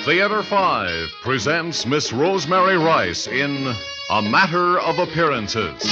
Theater 5 presents Miss Rosemary Rice in A Matter of Appearances.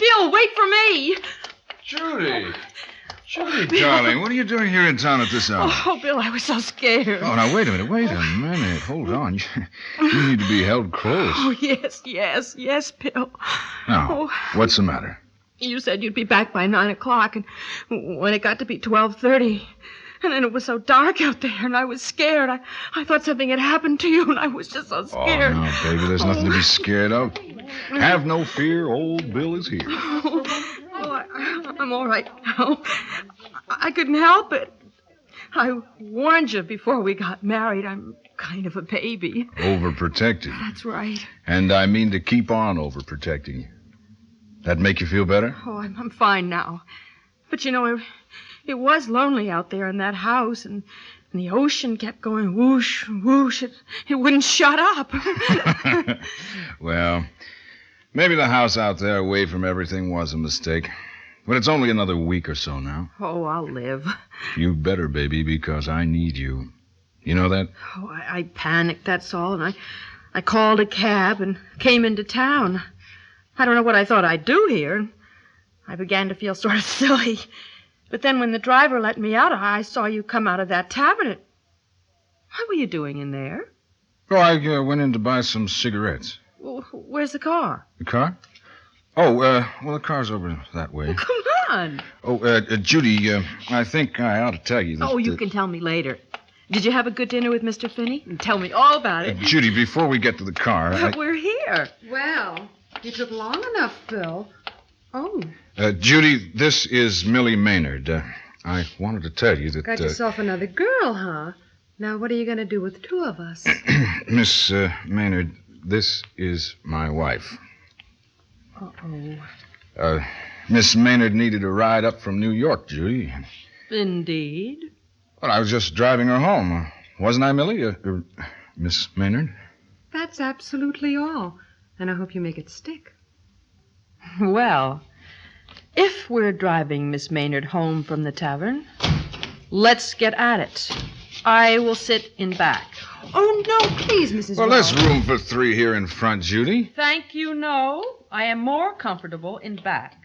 Bill, wait for me. Judy, darling, what are you doing here in town at this hour? Oh, Bill, I was so scared. Oh, now, wait a minute. Hold on. You need to be held close. Oh, yes, Bill. Now, what's the matter? You said you'd be back by 9 o'clock, and when it got to be 12:30, and then it was so dark out there, and I was scared. I thought something had happened to you, and I was just so scared. Oh, no, baby, there's nothing to be scared of. Have no fear, old Bill is here. I'm all right now. I couldn't help it. I warned you before we got married. I'm kind of a baby. Overprotected. That's right. And I mean to keep on overprotecting you. That make you feel better? Oh, I'm fine now. But, you know, it was lonely out there in that house, and the ocean kept going whoosh, whoosh. It wouldn't shut up. Well, maybe the house out there away from everything was a mistake. But it's only another week or so now. Oh, I'll live. You better, baby, because I need you. You know that? Oh, I panicked, that's all, and I called a cab and came into town. I don't know what I thought I'd do here. I began to feel sort of silly. But then when the driver let me out, I saw you come out of that tavern. What were you doing in there? Oh, I went in to buy some cigarettes. Well, where's the car? The car? Oh, well, the car's over that way. Well, come on. Oh, Judy, I think I ought to tell you that... Oh, you can tell me later. Did you have a good dinner with Mr. Finney? Tell me all about it. Judy, before we get to the car... But we're here. Well, you took long enough, Bill. Oh. Judy, this is Millie Maynard. I wanted to tell you that... Got yourself another girl, huh? Now, what are you going to do with the two of us? Miss Maynard, this is my wife. Uh-oh. Miss Maynard needed a ride up from New York, Judy. Indeed. Well, I was just driving her home. Wasn't I, Millie? Miss Maynard? That's absolutely all. And I hope you make it stick. Well, if we're driving Miss Maynard home from the tavern, let's get at it. I will sit in back. Oh, no, please, Mrs. Well, Wells. there's room for three here in front, Judy. Thank you, no. I am more comfortable in back.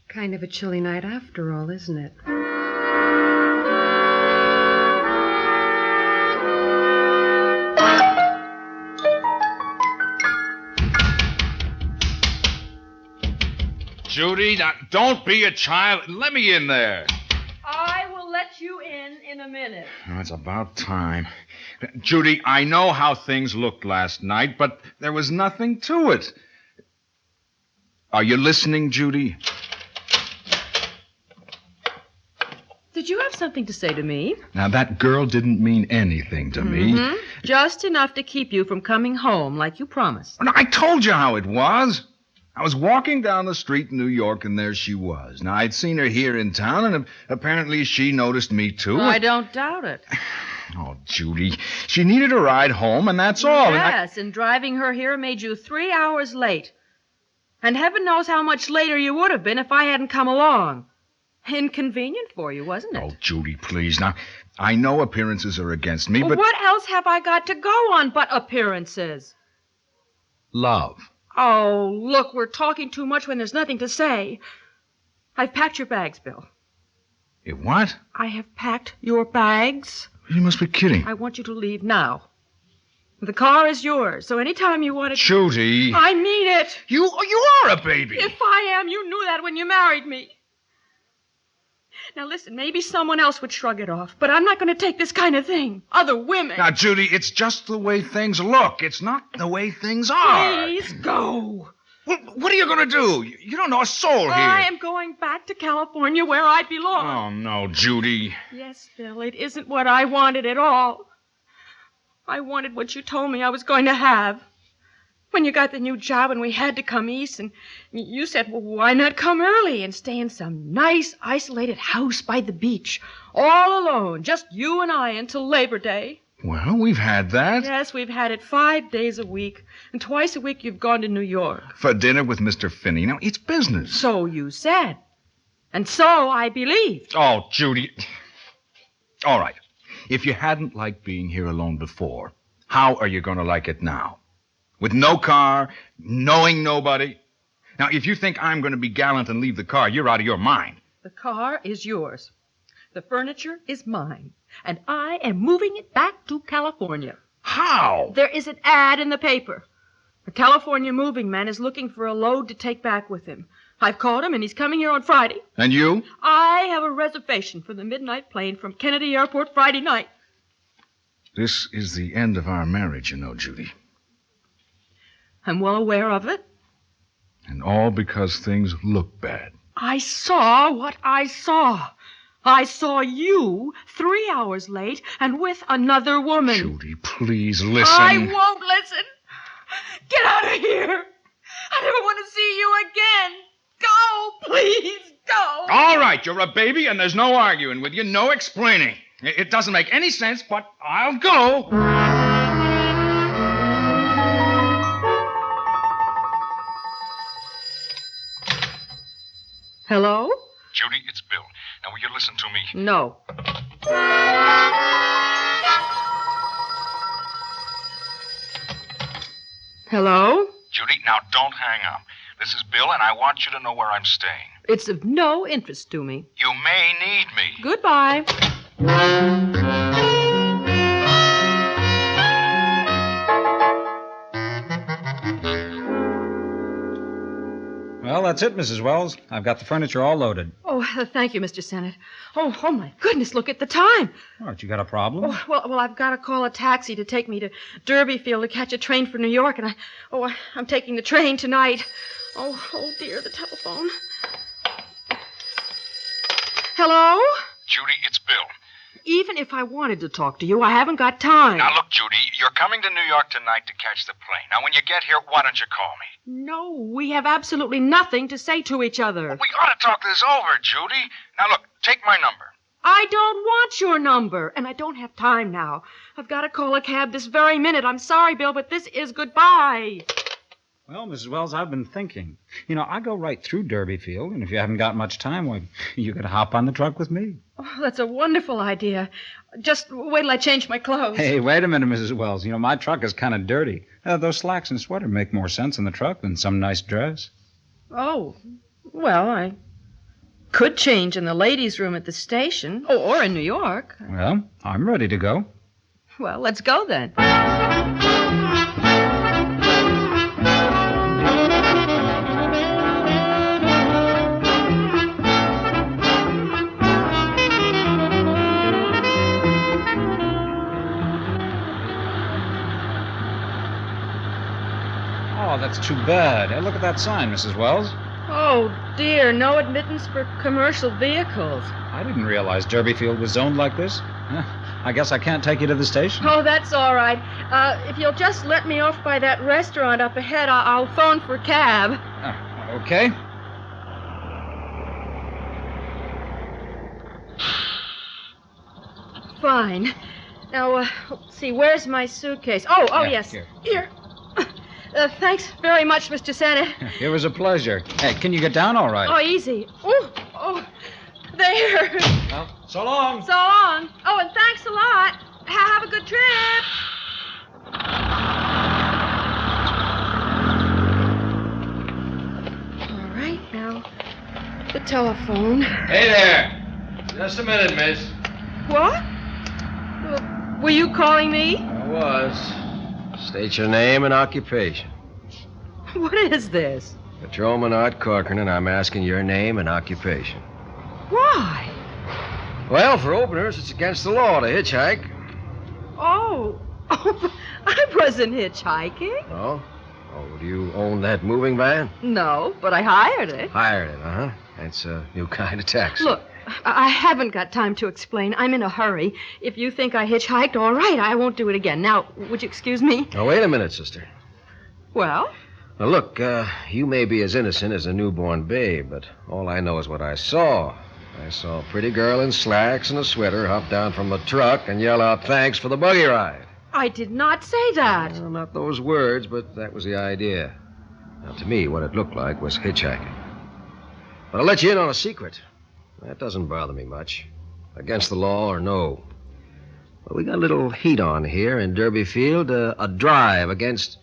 Kind of a chilly night after all, isn't it? Judy, now, don't be a child. Let me in there. I will let you in a minute. Oh, it's about time. Judy, I know how things looked last night, but there was nothing to it. Are you listening, Judy? Did you have something to say to me? Now, that girl didn't mean anything to me. Just enough to keep you from coming home like you promised. Now, I told you how it was. I was walking down the street in New York, and there she was. Now, I'd seen her here in town, and apparently she noticed me, too. I don't doubt it. Oh, Judy, she needed a ride home, and that's all. Yes, and driving her here made you 3 hours late. And heaven knows how much later you would have been if I hadn't come along. Inconvenient for you, wasn't it? Oh, Judy, please. Now, I know appearances are against me, but... What else have I got to go on but appearances? Love. Oh, look, we're talking too much when there's nothing to say. I've packed your bags, Bill. What? I have packed your bags. You must be kidding. I want you to leave now. The car is yours, so anytime you want to... Judy. I mean it. You are a baby. If I am, you knew that when you married me. Now, listen, maybe someone else would shrug it off, but I'm not going to take this kind of thing. Other women. Now, Judy, it's just the way things look. It's not the way things are. Please go. Well, what are you going to do? You don't know a soul here. I am going back to California where I belong. Oh, no, Judy. Yes, Bill, it isn't what I wanted at all. I wanted what you told me I was going to have. When you got the new job and we had to come east, and you said, well, why not come early and stay in some nice, isolated house by the beach, all alone, just you and I until Labor Day. Well, we've had that. Yes, we've had it 5 days a week, and twice a week you've gone to New York. For dinner with Mr. Finney. Now, it's business. So you said. And so I believed. Oh, Judy. All right. If you hadn't liked being here alone before, how are you going to like it now? With no car, knowing nobody? Now, if you think I'm going to be gallant and leave the car, you're out of your mind. The car is yours. The furniture is mine. And I am moving it back to California. How? There is an ad in the paper. A California moving man is looking for a load to take back with him. I've called him, and he's coming here on Friday. And you? I have a reservation for the midnight plane from Kennedy Airport Friday night. This is the end of our marriage, you know, Judy. I'm well aware of it. And all because things look bad. I saw what I saw. I saw you 3 hours late and with another woman. Judy, please listen. I won't listen. Get out of here. I never want to see you again. Go, please, go. All right, you're a baby, and there's no arguing with you, no explaining. It doesn't make any sense, but I'll go. Hello? Judy, it's Bill. Now, will you listen to me? No. Hello? Judy, now don't hang up. This is Bill, and I want you to know where I'm staying. It's of no interest to me. You may need me. Goodbye. Well, that's it, Mrs. Wells. I've got the furniture all loaded. Oh, thank you, Mr. Sennett. Oh, my goodness, look at the time. What, you got a problem? Oh, well, I've got to call a taxi to take me to Derbyfield to catch a train for New York, and I'm taking the train tonight. Oh, dear, the telephone. Hello? Judy, it's Bill. Even if I wanted to talk to you, I haven't got time. Now, look, Judy, you're coming to New York tonight to catch the plane. Now, when you get here, why don't you call me? No, we have absolutely nothing to say to each other. We ought to talk this over, Judy. Now, look, take my number. I don't want your number, and I don't have time now. I've got to call a cab this very minute. I'm sorry, Bill, but this is goodbye. Well, Mrs. Wells, I've been thinking. You know, I go right through Derbyfield, and if you haven't got much time, why, you could hop on the truck with me. Oh, that's a wonderful idea. Just wait till I change my clothes. Hey, wait a minute, Mrs. Wells. You know, my truck is kind of dirty. Those slacks and sweater make more sense in the truck than some nice dress. Oh, well, I could change in the ladies' room at the station, or in New York. Well, I'm ready to go. Well, let's go then. Oh, that's too bad. Hey, look at that sign, Mrs. Wells. Oh, dear, no admittance for commercial vehicles. I didn't realize Derbyfield was zoned like this. I guess I can't take you to the station. Oh, that's all right. If you'll just let me off by that restaurant up ahead, I'll phone for a cab. Okay. Fine. Now, let's see, where's my suitcase? Oh, Yeah, yes. here. Thanks very much, Mr. Sennett. It was a pleasure. Hey, can you get down all right? Oh, easy. Oh, there. Well, so long. So long. Oh, and thanks a lot. Have a good trip. All right, now, the telephone. Hey there. Just a minute, miss. What? Were you calling me? I was. State your name and occupation. What is this? Patrolman Art Corcoran, and I'm asking your name and occupation. Why? Well, for openers, it's against the law to hitchhike. Oh, I wasn't hitchhiking. Oh? Oh, do you own that moving van? No, but I hired it. Hired it, uh-huh. That's a new kind of taxi. Look, I haven't got time to explain. I'm in a hurry. If you think I hitchhiked, all right, I won't do it again. Now, would you excuse me? Now, wait a minute, sister. Well? Now, look, you may be as innocent as a newborn babe, but all I know is what I saw. I saw a pretty girl in slacks and a sweater hop down from the truck and yell out thanks for the buggy ride. I did not say that. Well, not those words, but that was the idea. Now, to me, what it looked like was hitchhiking. But I'll let you in on a secret. That doesn't bother me much. Against the law or no. Well, we got a little heat on here in Derby Field. A drive against...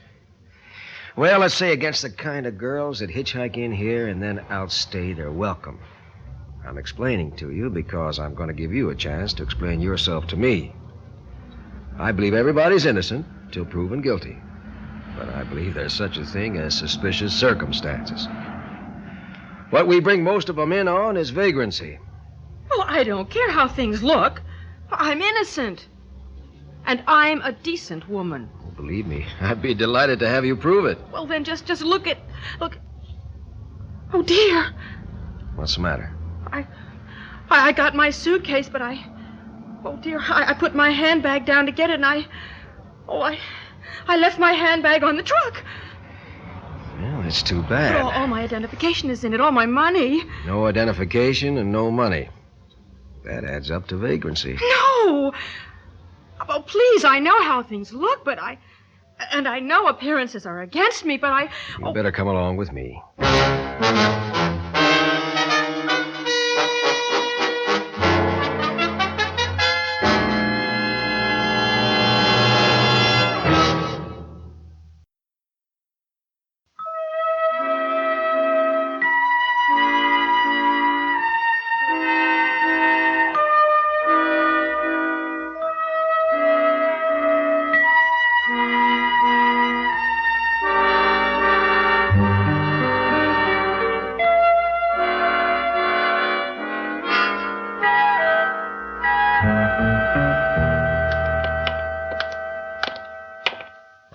Well, let's say against the kind of girls that hitchhike in here and then outstay their welcome. I'm explaining to you because I'm going to give you a chance to explain yourself to me. I believe everybody's innocent till proven guilty. But I believe there's such a thing as suspicious circumstances. What we bring most of them in on is vagrancy. Well, I don't care how things look. I'm innocent. And I'm a decent woman. Oh, believe me, I'd be delighted to have you prove it. Well, then just look. Oh, dear. What's the matter? I got my suitcase, but oh, dear, I put my handbag down to get it, and I left my handbag on the truck. Well, it's too bad. All my identification is in it, all my money. No identification and no money. That adds up to vagrancy. No! Oh, please, I know how things look, but I know appearances are against me, but You better come along with me.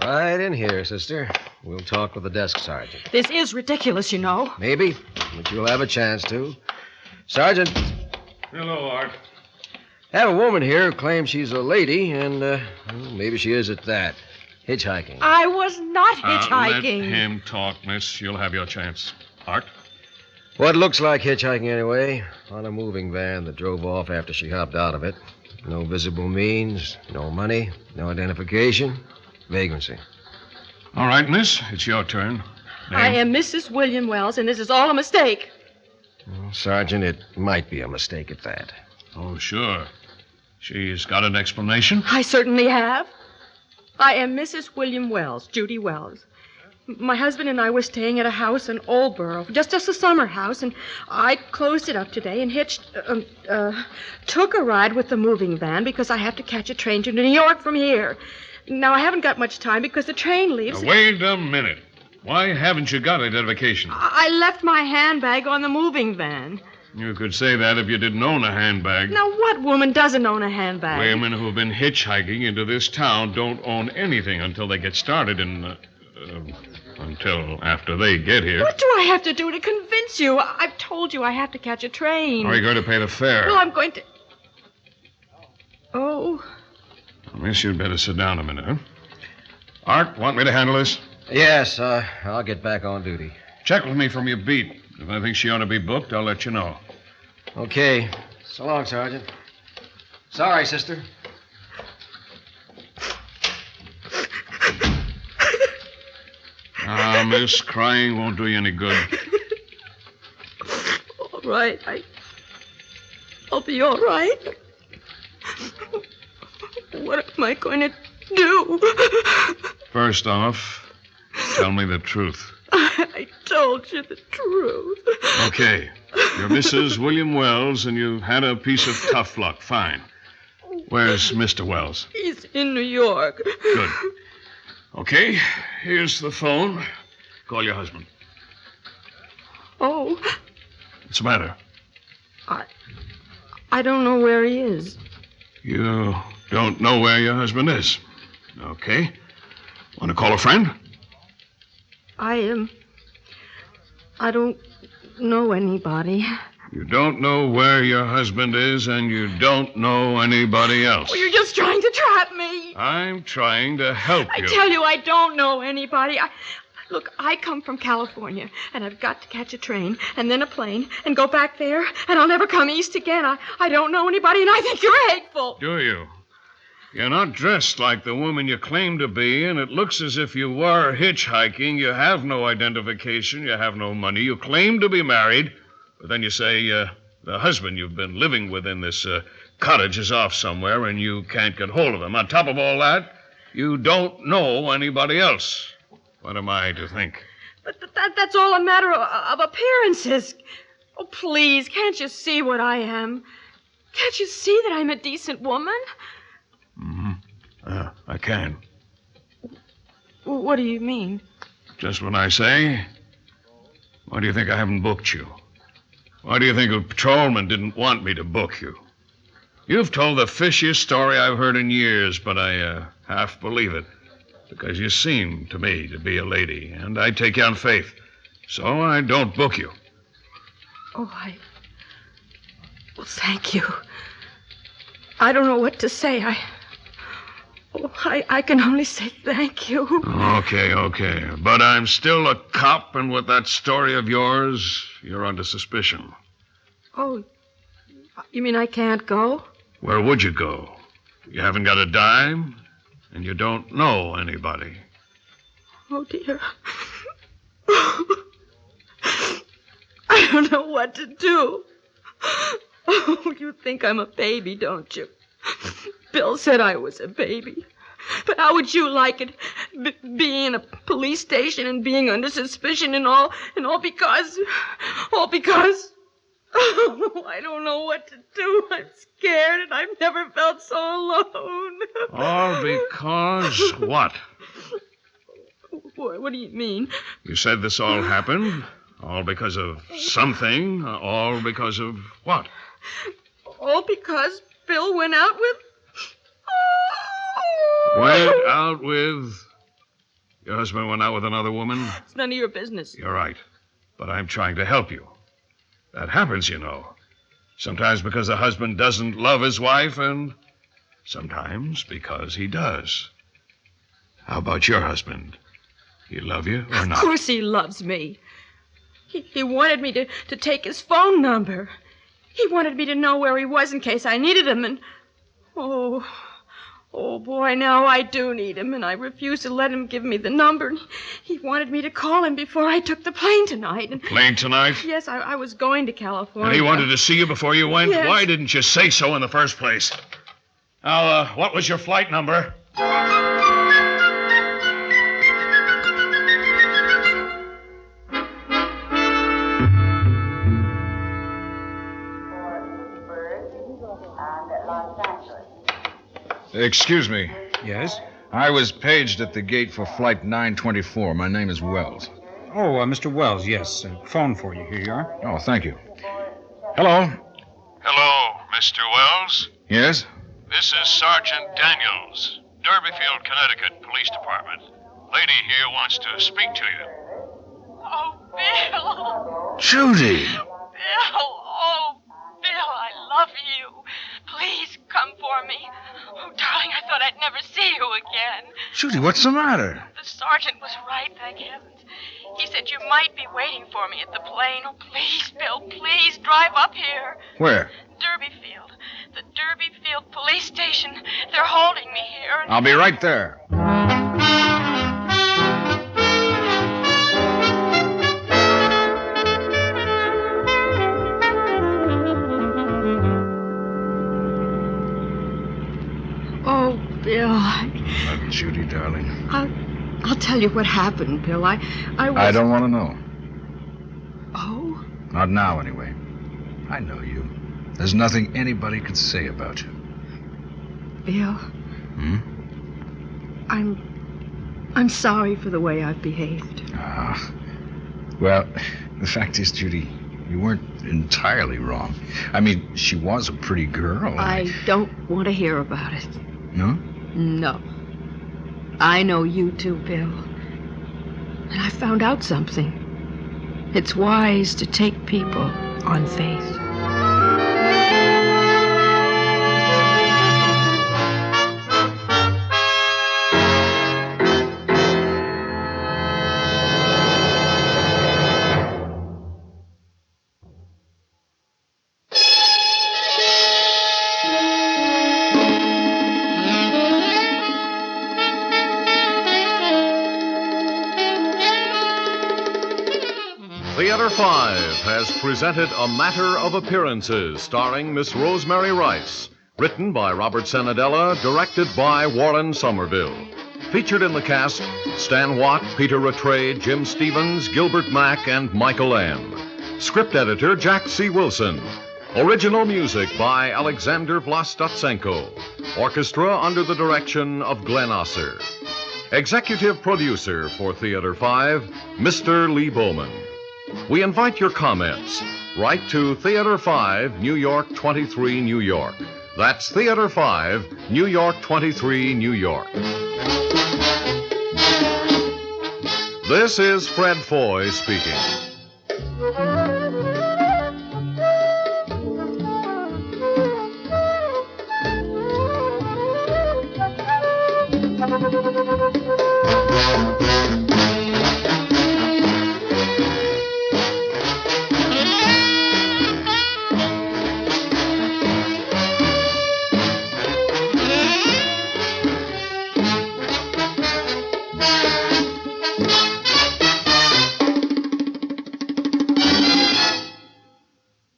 Right in here, sister. We'll talk with the desk sergeant. This is ridiculous, you know. Maybe, but you'll have a chance to. Sergeant, Hello, Art. I have a woman here who claims she's a lady, and well, maybe she is at that. Hitchhiking. I was not Let hitchhiking. him talk, miss. You'll have your chance. Art? What looks like hitchhiking, anyway. On a moving van that drove off after she hopped out of it. No visible means, no money, no identification. Vagrancy. All right, miss. It's your turn. I am Mrs. William Wells, and this is all a mistake. Well, Sergeant, it might be a mistake at that. Oh, sure. She's got an explanation? I certainly have. I am Mrs. William Wells, Judy Wells. My husband and I were staying at a house in Oldborough, just a summer house, and I closed it up today and took a ride with the moving van because I have to catch a train to New York from here. Now, I haven't got much time because the train leaves... Now, wait a minute. Why haven't you got identification? I left my handbag on the moving van. You could say that if you didn't own a handbag. Now, what woman doesn't own a handbag? Women who've been hitchhiking into this town don't own anything until they get started until after they get here. What do I have to do to convince you? I've told you I have to catch a train. Are you going to pay the fare? Well, I'm going to... Oh... Miss, you'd better sit down a minute, huh? Art, want me to handle this? Yes, I'll get back on duty. Check with me from your beat. If I think she ought to be booked, I'll let you know. Okay. So long, Sergeant. Sorry, sister. Miss, crying won't do you any good. All right, I'll be all right. What am I going to do? First off, tell me the truth. I told you the truth. Okay. You're Mrs. William Wells, and you had a piece of tough luck. Fine. Where's Mr. Wells? He's in New York. Good. Okay, here's the phone. Call your husband. Oh, What's the matter? I don't know where he is. You don't know where your husband is. Okay. Want to call a friend? I don't know anybody. You don't know where your husband is, and you don't know anybody else. Oh, you're just trying to trap me. I'm trying to help I you. tell you, I don't know anybody. Look, I come from California, and I've got to catch a train, and then a plane, and go back there, and I'll never come east again. I don't know anybody, and I think you're hateful. Do you? You're not dressed like the woman you claim to be, and it looks as if you were hitchhiking. You have no identification. You have no money. You claim to be married, but then you say the husband you've been living with in this cottage is off somewhere, and you can't get hold of him. On top of all that, you don't know anybody else. What am I to think? But that's all a matter of appearances. Oh, please, can't you see what I am? Can't you see that I'm a decent woman? I can. What do you mean? Just what I say. Why do you think I haven't booked you? Why do you think a patrolman didn't want me to book you? You've told the fishiest story I've heard in years, but I half believe it. Because you seem to me to be a lady, and I take you on faith. So I don't book you. Oh, well, thank you. I don't know what to say. I can only say thank you. Okay. But I'm still a cop, and with that story of yours, you're under suspicion. Oh, you mean I can't go? Where would you go? You haven't got a dime, and you don't know anybody. Oh, dear. I don't know what to do. Oh, you think I'm a baby, don't you? Bill said I was a baby. But how would you like it, being in a police station and being under suspicion and all because... Oh, I don't know what to do. I'm scared, and I've never felt so alone. All because what? What do you mean? You said this all happened? All because of something? All because of what? All because Bill went out with... Went out with... Your husband went out with another woman? It's none of your business. You're right. But I'm trying to help you. That happens, you know. Sometimes because the husband doesn't love his wife, and sometimes because he does. How about your husband? He love you or not? Of course he loves me. He wanted me to take his phone number. He wanted me to know where he was in case I needed him, and... Oh, boy, now I do need him, and I refused to let him give me the number. He wanted me to call him before I took the plane tonight. And Plane tonight? yes, I was going to California. And he wanted to see you before you went? Yes. Why didn't you say so in the first place? Now, what was your flight number? Excuse me. Yes? I was paged at the gate for flight 924. My name is Wells. Oh, Mr. Wells, yes. Phone for you. Here you are. Oh, thank you. Hello? Hello, Mr. Wells. Yes? This is Sergeant Daniels, Derbyfield, Connecticut Police Department. Lady here wants to speak to you. Oh, Bill. Judy! Bill. Oh, Bill, I love you. Please come for me. Oh, darling, I thought I'd never see you again. Judy, what's the matter? The sergeant was right, thank heavens. He said you might be waiting for me at the plane. Oh, please, Bill, please drive up here. Where? Derbyfield. The Derbyfield police station. They're holding me here. I'll be right there. Oh, Bill, Judy, darling. I'll tell you what happened, Bill. I was... I don't want to know. Oh? Not now, anyway. I know you. There's nothing anybody could say about you. Bill. I'm sorry for the way I've behaved. Well, the fact is, Judy, You weren't entirely wrong. I mean, she was a pretty girl. I don't want to hear about it. No? No. I know you too, Bill. And I found out something. It's wise to take people on faith. Theater 5 has presented A Matter of Appearances, starring Miss Rosemary Rice. Written by Robert Senadella, directed by Warren Somerville. Featured in the cast, Stan Watt, Peter Rattray, Jim Stevens, Gilbert Mack, and Michael Lamb. Script editor, Jack C. Wilson. Original music by Alexander Vlastotsenko. Orchestra under the direction of Glenn Osser. Executive producer for Theater 5, Mr. Lee Bowman. We invite your comments. Write to Theater 5, New York 23, New York. That's Theater 5, New York 23, New York. This is Fred Foy speaking.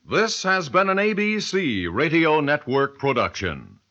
This has been an ABC Radio Network production.